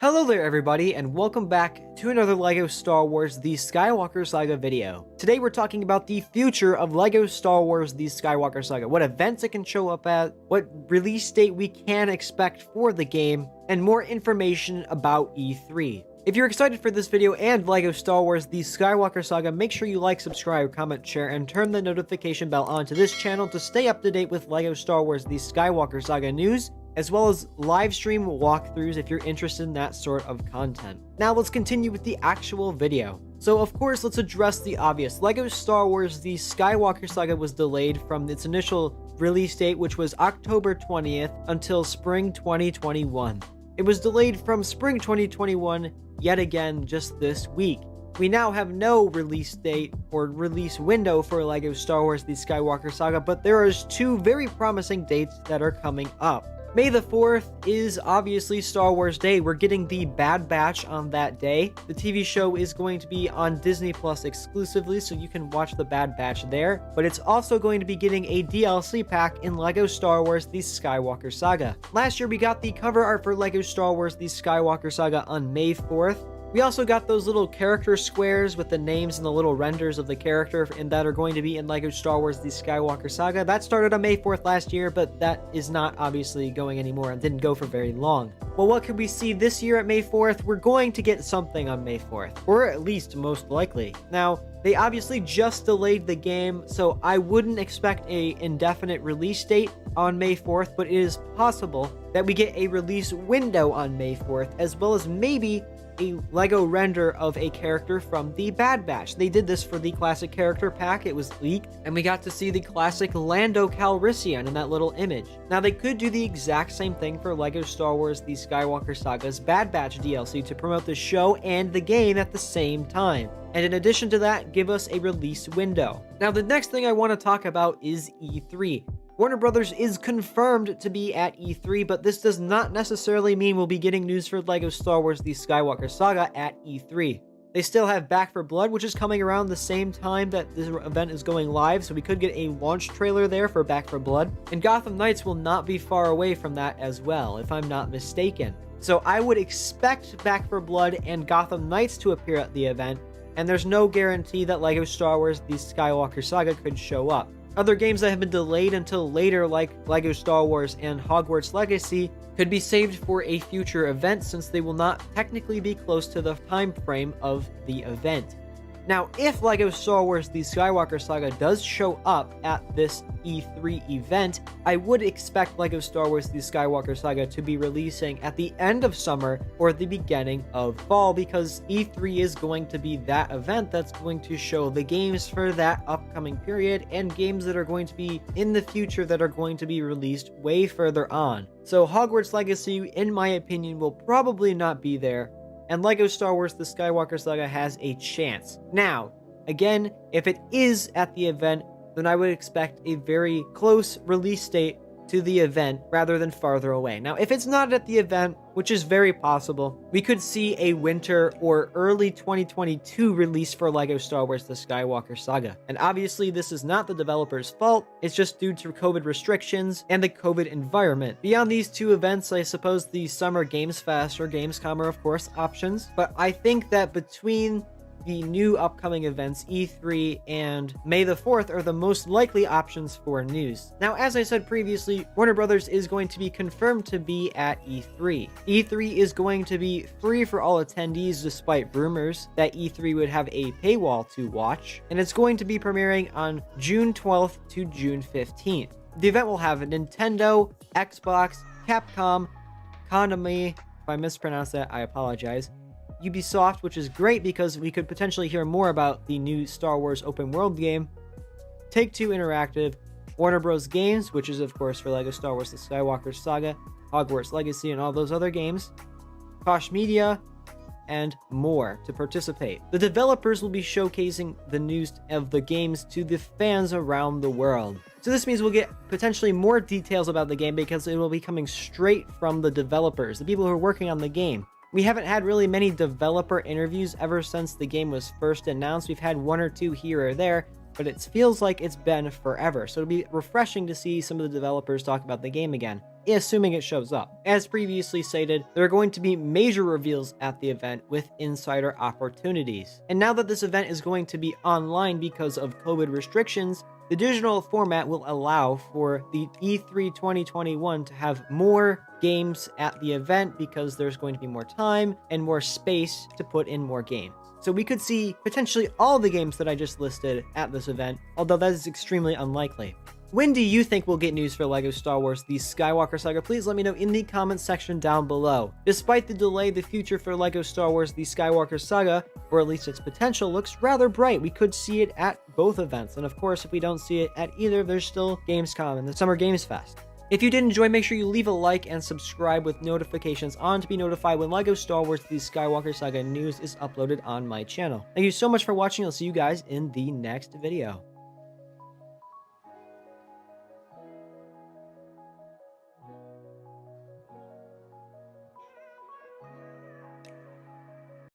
Hello there everybody, and welcome back to another LEGO Star Wars The Skywalker Saga video. Today we're talking about the future of LEGO Star Wars The Skywalker Saga, what events it can show up at, what release date we can expect for the game, and more information about E3. If you're excited for this video and LEGO Star Wars The Skywalker Saga, make sure you like, subscribe, comment, share, and turn the notification bell on to this channel to stay up to date with LEGO Star Wars The Skywalker Saga news, as well as live stream walkthroughs if you're interested in that sort of content. Now let's continue with the actual video. So of course, let's address the obvious. LEGO Star Wars The Skywalker Saga was delayed from its initial release date, which was October 20th, until spring 2021. It was delayed from spring 2021 yet again just this week. We now have no release date or release window for LEGO Star Wars The Skywalker Saga, but there is two very promising dates that are coming up. May the 4th is obviously Star Wars Day. We're getting the Bad Batch on that day. The TV show is going to be on Disney Plus exclusively, so you can watch the Bad Batch there. But it's also going to be getting a DLC pack in LEGO Star Wars The Skywalker Saga. Last year we got the cover art for LEGO Star Wars The Skywalker Saga on May 4th. We also got those little character squares with the names and the little renders of the character and that are going to be in LEGO Star Wars The Skywalker Saga. That started on May 4th last year, but that is not obviously going anymore and didn't go for very long. Well, what could we see this year at May 4th? We're going to get something on May 4th, or at least most likely. Now, they obviously just delayed the game, so I wouldn't expect a indefinite release date on May 4th, but it is possible that we get a release window on May 4th, as well as maybe a LEGO render of a character from the Bad Batch. They did this for the classic character pack. It was leaked, and we got to see the classic Lando Calrissian in that little image. Now, they could do the exact same thing for LEGO Star Wars The Skywalker Saga's Bad Batch DLC to promote the show and the game at the same time. And in addition to that, give us a release window. Now, the next thing I want to talk about is E3. Warner Brothers is confirmed to be at E3, but this does not necessarily mean we'll be getting news for LEGO Star Wars The Skywalker Saga at E3. They still have Back 4 Blood, which is coming around the same time that this event is going live, so we could get a launch trailer there for Back 4 Blood. And Gotham Knights will not be far away from that as well, if I'm not mistaken. So I would expect Back 4 Blood and Gotham Knights to appear at the event, and there's no guarantee that LEGO Star Wars The Skywalker Saga could show up. Other games that have been delayed until later, like LEGO Star Wars and Hogwarts Legacy, could be saved for a future event since they will not technically be close to the time frame of the event. Now, if LEGO Star Wars The Skywalker Saga does show up at this E3 event, I would expect LEGO Star Wars The Skywalker Saga to be releasing at the end of summer or the beginning of fall, because E3 is going to be that event that's going to show the games for that upcoming period and games that are going to be in the future that are going to be released way further on. So Hogwarts Legacy, in my opinion, will probably not be there, and LEGO Star Wars The Skywalker Saga has a chance. Now, again, if it is at the event, then I would expect a very close release date to the event rather than farther away. Now, if it's not at the event, which is very possible, we could see a winter or early 2022 release for LEGO Star Wars The Skywalker Saga. And obviously, this is not the developer's fault, it's just due to COVID restrictions and the COVID environment. Beyond these two events, I suppose the Summer Games Fest or Gamescom are of course options, but I think that between the new upcoming events, E3 and May the 4th, are the most likely options for news. Now, as I said previously, Warner Brothers is going to be confirmed to be at E3. E3 is going to be free for all attendees, despite rumors that E3 would have a paywall to watch, and it's going to be premiering on June 12th to June 15th. The event will have a Nintendo, Xbox, Capcom, Konami, if I mispronounced that, I apologize, Ubisoft, which is great because we could potentially hear more about the new Star Wars open world game, Take-Two Interactive, Warner Bros. Games, which is of course for LEGO Star Wars The Skywalker Saga, Hogwarts Legacy, and all those other games, Koch Media, and more to participate. The developers will be showcasing the news of the games to the fans around the world. So this means we'll get potentially more details about the game because it will be coming straight from the developers, the people who are working on the game. We haven't had really many developer interviews ever since the game was first announced. We've had one or two here or there, but it feels like it's been forever. So it'll be refreshing to see some of the developers talk about the game again. assuming it shows up. As previously stated, there are going to be major reveals at the event with insider opportunities. And now that this event is going to be online because of COVID restrictions, the digital format will allow for the E3 2021 to have more games at the event because there's going to be more time and more space to put in more games. So we could see potentially all the games that I just listed at this event, although that is extremely unlikely. When do you think we'll get news for LEGO Star Wars The Skywalker Saga? Please let me know in the comments section down below. Despite the delay, the future for LEGO Star Wars The Skywalker Saga, or at least its potential, looks rather bright. We could see it at both events, and of course, if we don't see it at either, there's still Gamescom and the Summer Games Fest. If you did enjoy, make sure you leave a like and subscribe with notifications on to be notified when LEGO Star Wars The Skywalker Saga news is uploaded on my channel. Thank you so much for watching. I'll see you guys in the next video.